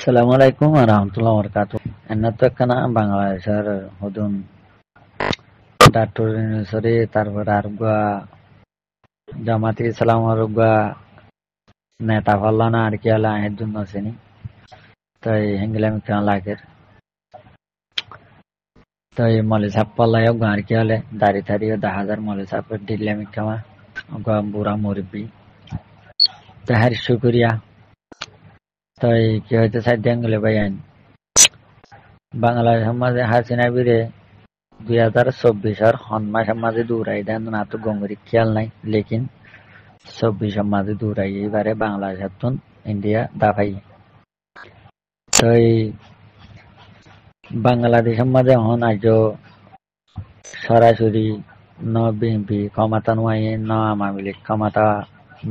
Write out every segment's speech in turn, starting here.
আসসালামু আলাইকুম রহমতুল্লাহ বরকাত। এনার তো একখানা বাংলাদেশের হদুন ডাক্তার সরি তারপর আর জামাতি ইসলাম আর নেতা ফাল্লানা আর কি আলা এর জন্য আসেনি তাই হেঙ্গিলাম কেন লাগের তাই মলে সাপ পাল্লাই আর কি হলে দাঁড়িয়ে দাঁড়িয়ে 10,000 মলে সাপের দিলাম কামা বুড়া মুরব্বী তাহার শুক্রিয়া তাই কি হয়তো সাধ্য আঙ্গুলে ভাই আইন বাংলাদেশ সমাজে হাসিনা বিরে 2024 মাসের মাঝে দৌড়াই দেন না তো গঙ্গরি খেয়াল নাই লেকিন 24 মাঝে দৌড়াই এবারে বাংলাদেশের তুন ইন্ডিয়া দাফাই তো এই বাংলাদেশের মাঝে হন আজ সরাসরি ন বিএনপি ক্ষমতা নয় ন আওয়ামী লীগ ক্ষমতা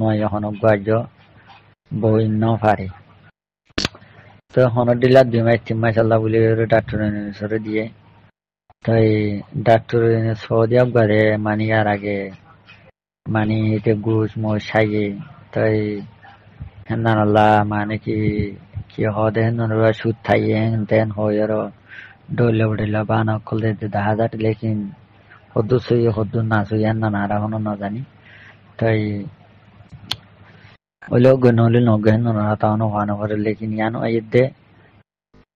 নয় হন গাজ্য বই ন পারে তো হন দিলা 2 মাস 3 মাস আল্লাহ বলে ডাক্তার দিয়ে তাই ডাক্তার সৌদি আরবে মানি আর আগে মানে এতে ঘুষ মোষ খাইয়ে তাই হেন আল্লাহ মানে কি হদে হেন সুদ খাইয়ে হেন তেন হয় আর ডলে উঠলে বানা খুলতে 10,000 লেকিন হদ্দু সই হদ্দু না সই হেন না আর এখনো না জানি তাই ওইলেও গণ হলে নগে হেন না তাহলে হওয়ানো করে লেকিন ইয়ানো দে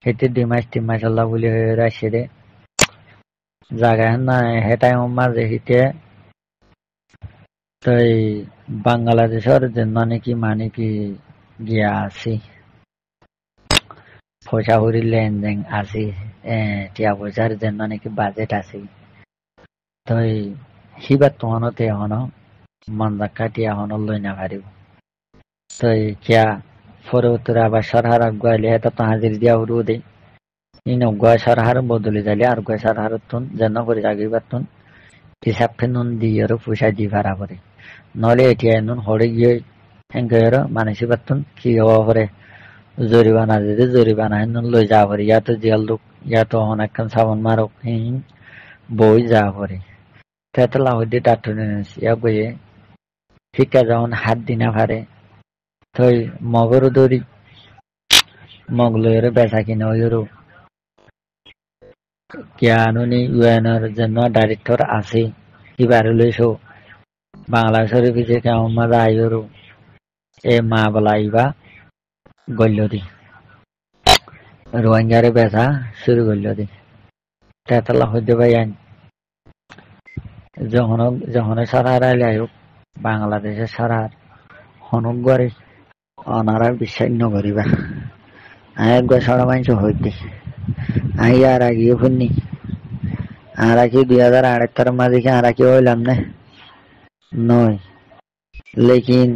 হেতে 2 মাস 3 মাস আল্লাহ বলে রাখছে দে জায়গা হেন না হেটাই মাঝে হিতে তাই বাংলাদেশের জন্য নাকি মানে কি গিয়া আছি পয়সা করি লেনদেন আছি টিয়া পয়সার জন্য নাকি বাজেট আছে তাই সিবার তোমানতে এখনো মন রাখা টিয়া হন লই না পারিব তাই কিয়া পরে উত্তরে আবার সরহার আগুয়াইলে এটা তো হাজির দিয়া উড়ু দে ইন গুয়া সরহার বদলে যাইলে আর গুয়া সরহার তুন যেন করে জাগিবার তুন হিসাব ফেনুন দিয়ে পয়সা দি ভাড়া করে নহলে এটিয়া নুন হরে গিয়ে হেঙ্গের মানুষের বাতুন কি হওয়া করে জরিমানা দিতে জরিমানা নুন লই যা পারে ইয়া তো জেল লোক ইয়া তো অনেকক্ষণ সাবন মারক বই যা পারে তাতে লাভ দিয়ে ডাক্তার ইয়া বইয়ে শিক্ষা যখন হাত দিনা পারে তই মগরও দৌড়ি মগ লইয়ের বেচা কিনে ওইরও কিয়ানুনি ইউএনের জন্য ডাইরেক্টর আছে কিবারে লইছো বাংলাদেশের পিছিয়ে কেমন মজা আইরও এ মা বলা ইবা গল্য দি রোহিঙ্গারে বেচা শুরু করল দি তেতলা হইতে পাই আইন যখন সরকার আইলে আয়ুক বাংলাদেশের সরকার হনুক গড়ে অনারা বিশ্বাস নকরিবা একবার সরা মাংস হইতে আই আর আগিয়ে ফুননি আর কি 2008 মাঝে আর কি হইলাম না নয় লেকিন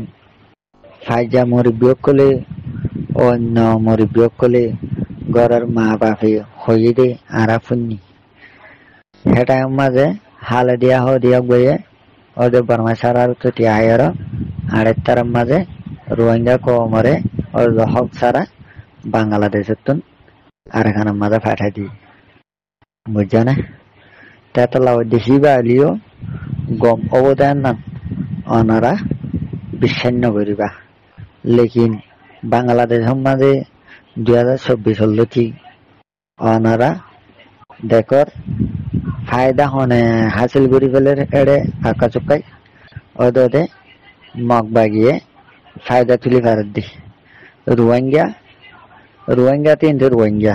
ফাইজা মুরব্বী কলে অন্য মুরব্বী কলে ঘরের মা বাপে হয়ে দে আর ফুননি সেটাই মাঝে হালে দিয়া দিয়া বইয়ে ওদের বর্মা সারার তো টিয়ার 8 মাঝে রোহিঙ্গা কমরে ওর হক সারা বাংলাদেশের তুন আর এখানে মাঝে পাঠাই দি বুঝছো না তেতলা দেশি বালিও গম অবদান না ওনারা বিশ্বান্য করিবা লেকিন বাংলাদেশের মাঝে 2024 হল ঠিক ওনারা দেখর ফায়দা হনে হাসিল করি ফেলে এড়ে আঁকা চুকাই ওদে মগ বাগিয়ে ফায়দা তুলি ফেরত দি রোহিঙ্গা 3 রোহিঙ্গা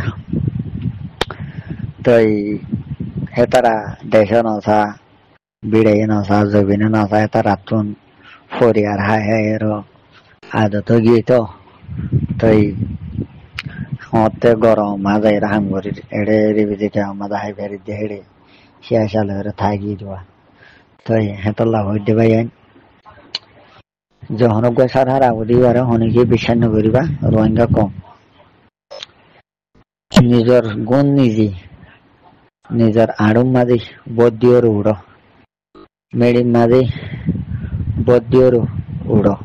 তাই হেতারা দেশ নসা বিড়াই নসা জবিনে নসা হেতারা তুন ফরিয়ার হায় হায়ের আদত গিয়ে তো তাই হতে গরম মাঝে রাহাম করি এড়ে রিবিজে কে আমাদের হাই ফেরি দিয়ে হেড়ে শিয়া সালে থাকি দেওয়া তাই হেতার লাভ হইতে পাই আইন যখন সার হার আগুদি বারে হনিকে বিশ্বান্য করিবা রোহিঙ্গা কম নিজের গুণ নিজের আড়ুম মাঝে বদিওর উড়ো মেডিম মাঝে বদিওর উড়ো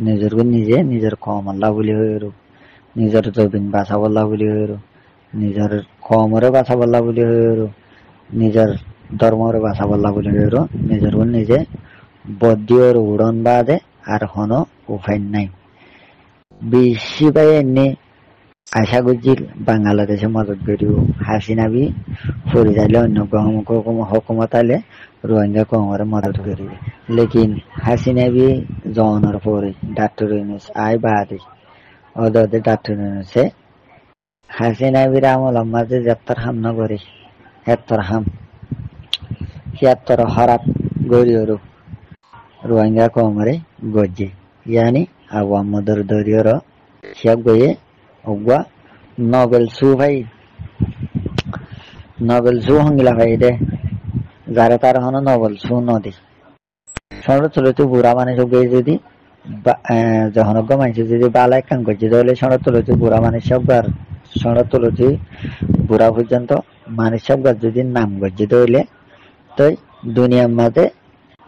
নিজের গুণ নিজের কম আল্লাহ বলি হয়ে নিজের জবিন বাসা বল্লা বলি হয়ে নিজের কমরে বাসা বল্লা বলি হয়ে নিজের ধর্মরে বাসা বল্লা বলি হয়ে নিজের গুণ নিজে বদিওর উড়ন বাদে আর হনো উপায় নাই বেশি পাই এনে আশা করছি বাংলাদেশে মদত করিব হাসিনা বি পরিচালে অন্য হকুমত আলে রোহিঙ্গা কমরে মদত করিবে লেকিন হাসিনা বি জনের পরে ডাক্তার ইউনুস আই বাদে ওদের ডাক্তার ইউনুসে হাসিনা বির আমল মাঝে যাত্রার হাম নগরী হেত্তর হাম হিয়াত্তর হরাপ গরিয়রু রোহিঙ্গা কমরে গজ্জে ইয়ানি আওয়ামদর দরিয়র হিয়াব গয়ে অগুয়া নবেল সু হঙ্গিলা ভাই দে যারা তার হন নবেল সু নদী সনদ তুলতে বুড়া মানে সব গিয়ে যদি জহনজ্ঞ মানুষ যদি বালা কাম করছে তাহলে সনদ তুলতে বুড়া মানে সববার সনদ তুলতে বুড়া পর্যন্ত মানুষ সববার যদি নাম গজ্জে তাহলে তো দুনিয়ার মাঝে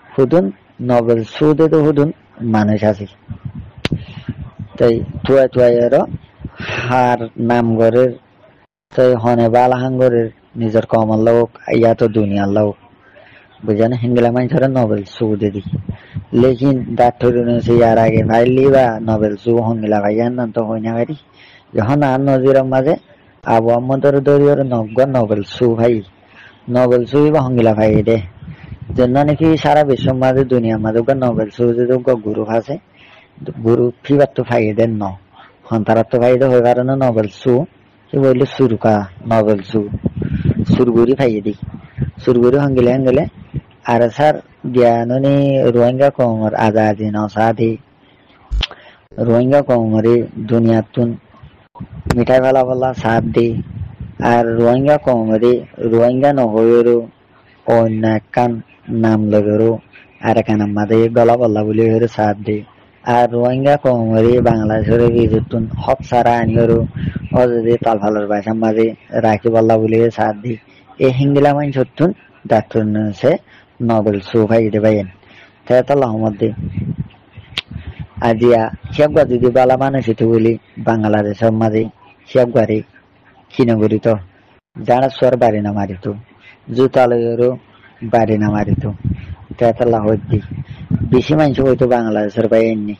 হুদুন নবেল সুদে তো হুদুন মানুষ আছে তাই তুয়ার হার নাম গড়ের তাই হনে বালা হাঙ্গরের নিজের কমল লোক ইয়া তো দুনিয়ার লোক বুঝেন হিঙ্গলা মানুষের নবেল সুদে দি লেকিন ডাক্তার ইয়ার আগে ভাইলি বা নবেল সু হঙ্গিলা ভাইয়ার নাম তো হই না গাড়ি যখন আর নজির মাঝে আবু আহমদর দরিয়র নগ্য নবেল সু ভাই নবেল সু বা হঙ্গিলা ভাই দে জন্য নাকি সারা বিশ্ব মাঝে দুনিয়ার মাঝে নবেল সু যে গুরু আছে গুরু ফিবার তো ফাই দেন ন হন্তারার তো ফাইদে হয়ে কারণে নবেল সু কি বললো সুরকা নবেল সু সুরগুরি ফাইয়ে দি সুরগুরি হঙ্গিলে আর স্যার জ্ঞানী রোহিঙ্গা কমর আজাদি নসাদি রোহিঙ্গা কমরে দুনিয়াতুন মিঠাই ভালা ভালা সাথ দি আর রোহিঙ্গা কমরে রোহিঙ্গা নহয়েরও অন্য কান নাম লগেরও আর একান মাঝে গলা বল্লা বলে হয়ে সাথ দি আর রোহিঙ্গা কমরে বাংলাদেশের বিদ্যুৎ হক সারা আনিও অযদে তাল ভালোর বাসার মাঝে রাখি বল্লা বলে সাথ দি এই হিঙ্গিলা মাইন সত্যুন ডাক্তার সে নবেল সু ভাই দে ভাইয়েন তাহলে মধ্যে আজিয়া হিয়াবগা যদি বালা মানুষ হইতে বলি বাংলাদেশের মাঝে হিয়াবগারে ক্ষীণগরি তো যারা সোয়ার বাড়ি না মারিত জুতালয়েরও বাড়ি না মারিত তেতলা হইতি বেশি মানুষ হইতো বাংলাদেশের বাইরে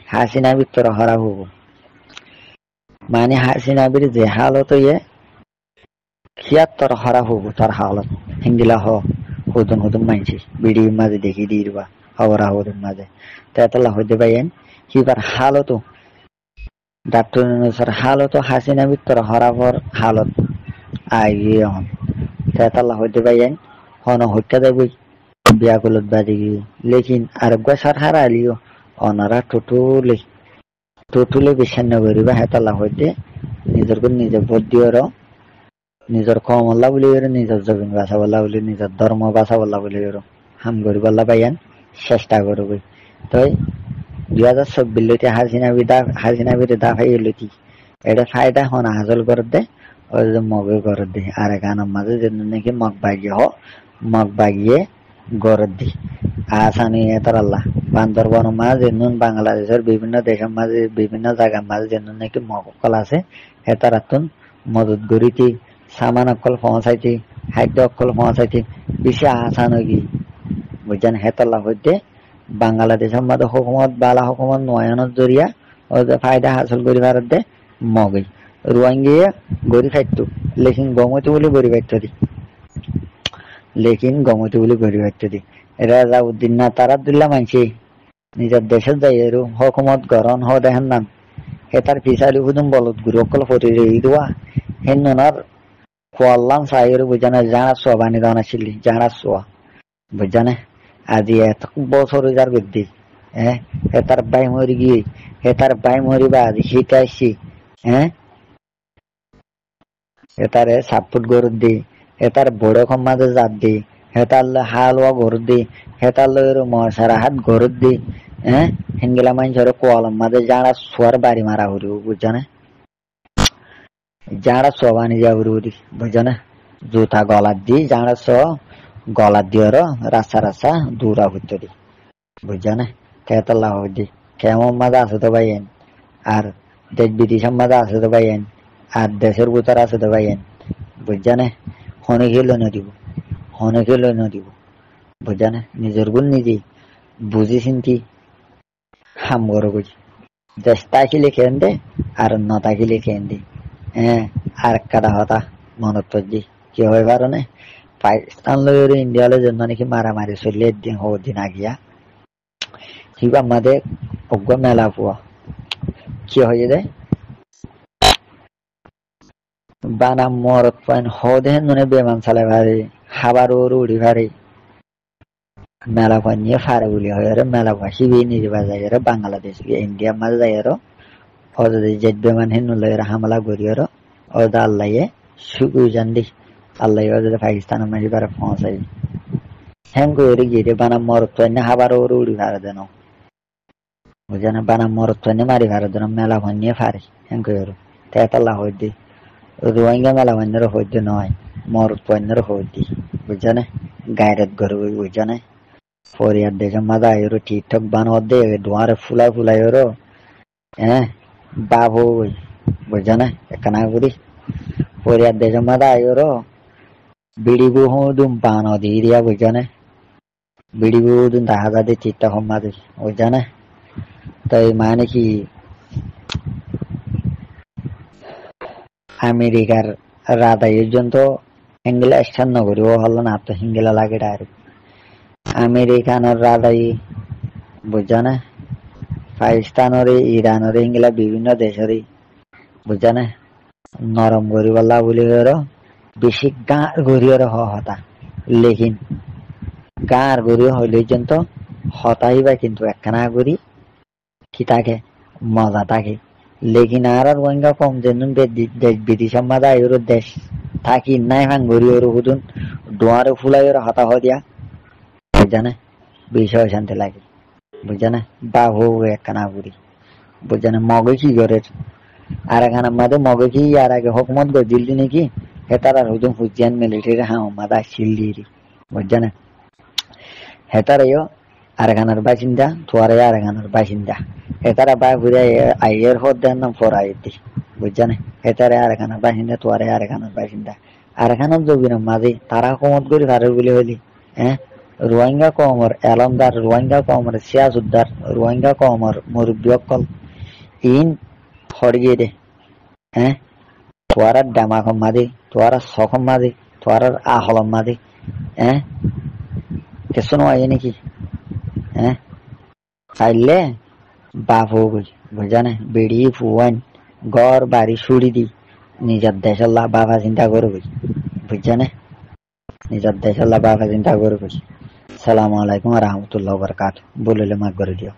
হাসিনা ভিতর হরা হবো মানে হাসিনা বির যে হালত ইয়ে খিয়াত্তর হরা হবো তার হালত হিন্দিলা হুদুন মানছি বিড়ি মাঝে দেখি দিবা হবরা হুদুন মাঝে তেতলা হইতে পাইয়েন কিবার হালতো ডাক্তার হালতো হাসিনা ভিতর হরাবর হালত আইয়ে হন তেতলা হইতে পাইয়েন হন হত্যা দেবই বিয়াগুলত বাজে গিয়ে লেকিন আর গসার হারা আলিও অনারা টোটুলে বিছান্ন করিবা হেতলা হইতে নিজের নিজে ভোট দিওর নিজের কমল্লা বলি নিজের জমিন বাসা বল্লা বলি নিজের ধর্ম বাসা বল্লা বলি হাম করি বল্লা পাইয়ান চেষ্টা করবো তাই 2024 হাসিনা বিরে দা ফাইলতি এটা ফায়দা হন হাজল করে দে ওই যে মগে করে দে আর এখানের মাঝে যেন নাকি মগ বাগিয়ে গড়ে দি আসানি এতার আল্লাহ বান্দরবন মাঝে নুন বাংলাদেশের বিভিন্ন দেশের মাঝে বিভিন্ন জায়গার মাঝে যেন নাকি মগ অকল আছে এতার আতুন মদত গড়িতি সামান অকল পৌঁছাইতি খাদ্য অকল পৌঁছাইতি বেশি আসান কি বুঝছেন হেতাল্লা হইতে বাংলাদেশের মাঝে হুকুমত বালা হুকুমত নয়নের জরিয়া ওদের ফায়দা হাসিল করি ভারত দে মগে রোহিঙ্গিয়া গড়ি খাইতো লেকিন গমতি বলে গড়ি খাইতো দি রাজাউদ্দিন না তারাদুল্লাহ মানছি নিজের দেশের যাই হুকুমত গরণ হ দেখেন নাম হেতার পিছালি হুদুম বলত গুরু অকল ফটি দেওয়া হেনার কোয়াল্লাম সাইর বুঝানে জানা সোয়া বানি দানা ছিলি জানা সোয়া বুঝানে আজি এত বছর যার বৃদ্ধি হেতার বাই মরি গিয়ে হেতার বাই মরিবা আজি শিখাইছি হেতারে সাপোর্ট গরুর দি হেতার বড় মাঝে জাত দি হেতার হালুয়া গরুর দি হেতার মশারা হাত গরুর দি হিঙ্গিলা মানুষের কোয়ালম মাঝে যারা সোয়ার বাড়ি মারা হরিব বুঝানে যারা সোবানি যা হরি বুঝানে জুতা গলার দি যারা গলার দিওর রাস্তা দূরা হইতে দি বুঝানে কেতলা হইদি কেমন মাঝে আছে তো ভাইয়েন আর দেশ বিদেশের মাঝে আছে তো ভাইয়েন আর দেশের ভিতর আছে তো ভাইয়েন বুঝানে অনেকে লই নদিব বুঝানে নিজের গুণ নিজে বুঝি চিন্তি হাম গরো বুঝি দেশ তাকিলে খেন দে আর ন তাকিলে খেন দি হ্যাঁ আর একটা কথা মনত পড়ছি কি হয় কারণে পাকিস্তান লইর ইন্ডিয়া লই জন্য নাকি মারামারি চললে একদিন দিন আগিয়া কিবা আমাদের অজ্ঞ মেলা পুয়া কি হয়ে যায় বানাম মরত পয়েন হদেন নুনে বেমান চালাই ভারি হাবার ওর উড়ি ভারি মেলা পয়েন নিয়ে ফারে বলি হয় আর মেলা পয় হিবি নিজে বাজাই আর বাংলাদেশ গিয়ে ইন্ডিয়া মাঝে যাই আর ও যদি জেদ বেমান হেন লই আর হামলা করি আর ও দা আল্লাহ সুগু জান দি আল্লাহ ও যদি পাকিস্তান মাঝে বারে পৌঁছাই হ্যাং করে গিয়ে বানাম মরত পয়েন হাবার ওর উড়ি ভারে দেন বুঝে না বানাম মরত পয়েন মারি ভারে দেন মেলা পয়েন নিয়ে ফারে হ্যাং করে তেতাল্লাহ হই দি রোহিঙ্গা মেলা বান্ধার হইতে নয় মরত পয়েন্টের হইতি বুঝছে না গায়রত গরু বুঝছে না ফরিয়ার দেশে মাদা এরো ঠিকঠাক বানোয়ার দে ধোঁয়ারে ফুলাই ফুলাই এরো হ্যাঁ বাবু বুঝছে না একখানা করি ফরিয়ার দেশে মাদা এরো বিড়ি বহু দুম বানো দিয়ে দিয়া বুঝছে না বিড়ি বহু দুম দেখা যাতে চিত্তা হম মাদি বুঝছে না তাই মানে কি আমেরিকার রাধা পর্যন্ত হিঙ্গিলা স্থান নগরী ও হলো না তো হিঙ্গিলা লাগে ডাইরেক্ট আমেরিকানোর রাধাই বুঝা না পাকিস্তানরে ইরানরে হিঙ্গিলা বিভিন্ন দেশেরই বুঝা না নরম গরি বল্লা বলি বেশি গাঁর গরিয়র হতা লেকিন গাঁর গরি হইলে পর্যন্ত হতাই বা কিন্তু একখানা গরি কি থাকে মজা থাকে লেকিন আর রোহিঙ্গা কম যেন বিদেশের মাঝে আইর দেশ থাকি নাই ভাঙ গরি ওর হুদুন ডোয়ারে ফুলাই ওর হতা হয় দিয়া বুঝা না বিষয় শান্তি লাগে বুঝা না বাবু একখানা বুড়ি বুঝা না মগে কি করে আর এখানে মাঝে মগে কি আর আগে হকমত গো দিল্লি নাকি হেতার আর হুদুম হুজিয়ান মিলিটারি হ্যাঁ মাদা শিল্লি বুঝা না হেতারাইও আর এখানের বাসিন্দা তোয়ারে আর এখানের বাসিন্দা হেতারা বা ঘুরে আইয়ের হদ দেন নাম ফরাই দি বুঝা না হেতারে আর এখানের বাসিন্দা তোয়ারে আর এখানের বাসিন্দা আর এখানের জবির মাঝে তারা হকমত করি ভারে বলে হইলি হ্যাঁ রোহিঙ্গা কমর এলমদার রোহিঙ্গা কমর সিয়াজুদ্দার রোহিঙ্গা কমর মুরব্বী অকল ইন হরিয়ে দে হ্যাঁ তোয়ার ডামা মাদি তোয়ার সখম মাদি তোয়ার আহলম মাদি হ্যাঁ কিছু নয় নাকি হ্যাঁ চাইলে বাপ হই বুঝা না বেড়ি ফুয়ান ঘর বাড়ি সুড়ি দি নিজের দেশের বাবা চিন্তা করবি বুঝছে না নিজের দেশের বাবা চিন্তা করবি সালামু আলাইকুম রহমতুল্লাহ বরকাত বলিলে মাফ করে দিও।